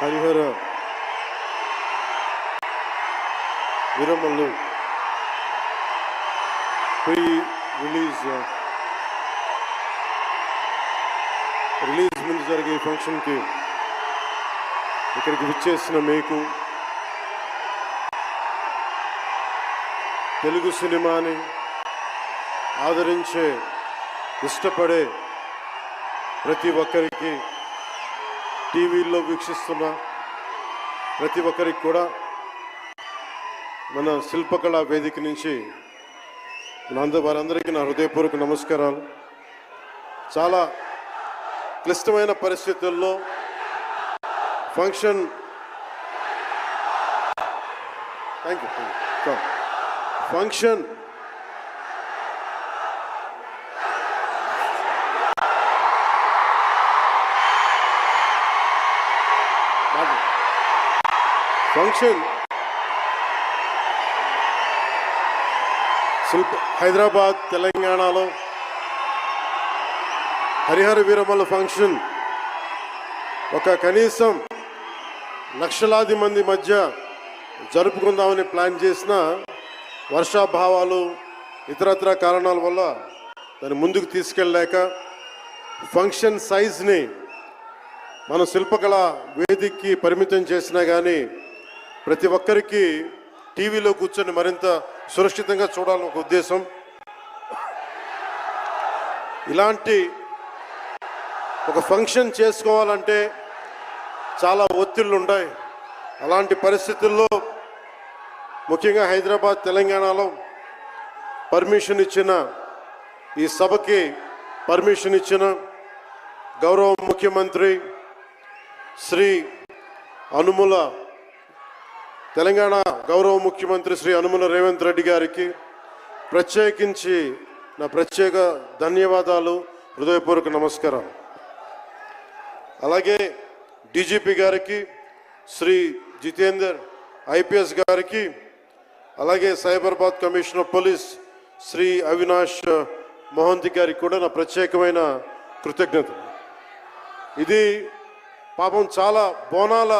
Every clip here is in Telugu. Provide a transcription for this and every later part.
హరిహర వీరమల్లు ప్రీ రిలీజ్ ముందు జరిగే ఫంక్షన్కి ఇక్కడికి విచ్చేసిన మీకు, తెలుగు సినిమాని ఆదరించే ఇష్టపడే ప్రతి ఒక్కరికి, టీవీల్లో వీక్షిస్తున్న ప్రతి ఒక్కరికి కూడా మన శిల్పకళా వేదిక నుంచి వారందరికీ నా హృదయపూర్వక నమస్కారాలు. చాలా క్లిష్టమైన పరిస్థితుల్లో ఫంక్షన్ హైదరాబాద్ తెలంగాణలో హరిహర వీరమల్లు ఫంక్షన్ ఒక కనీసం లక్షలాది మంది మధ్య జరుపుకుందామని ప్లాన్ చేసిన వర్షాభావాలు ఇతరత్ర కారణాల వల్ల దాన్ని ముందుకు తీసుకెళ్ళలేక ఫంక్షన్ సైజ్ని మనం శిల్పకళ వేదికకి పరిమితం చేసినా కానీ ప్రతి ఒక్కరికి టీవీలో కూర్చొని మరింత సురక్షితంగా చూడాలని ఒక ఉద్దేశం. ఇలాంటి ఒక ఫంక్షన్ చేసుకోవాలంటే చాలా ఒత్తిళ్ళు ఉంటాయి. అలాంటి పరిస్థితుల్లో ముఖ్యంగా హైదరాబాద్ తెలంగాణలో పర్మిషన్ ఇచ్చిన, ఈ సభకి పర్మిషన్ ఇచ్చిన గౌరవ ముఖ్యమంత్రి శ్రీ అనుముల, తెలంగాణ గౌరవ ముఖ్యమంత్రి శ్రీ అనుముల రేవంత్ రెడ్డి గారికి ప్రత్యేకించి నా ప్రత్యేక ధన్యవాదాలు, హృదయపూర్వక నమస్కారం. అలాగే డీజీపీ గారికి, శ్రీ జితేందర్ ఐపీఎస్ గారికి, అలాగే సైబరాబాద్ కమిషనర్ పోలీస్ శ్రీ అవినాష్ మోహంతి గారికి కూడా నా ప్రత్యేకమైన కృతజ్ఞతలు. ఇది పాపం చాలా బోనాల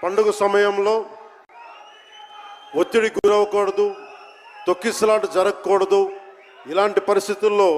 పండుగ సమయంలో ఒత్తిడి గురవకూడదు, తొక్కిసలాట జరగకూడదు. ఇలాంటి పరిస్థితుల్లో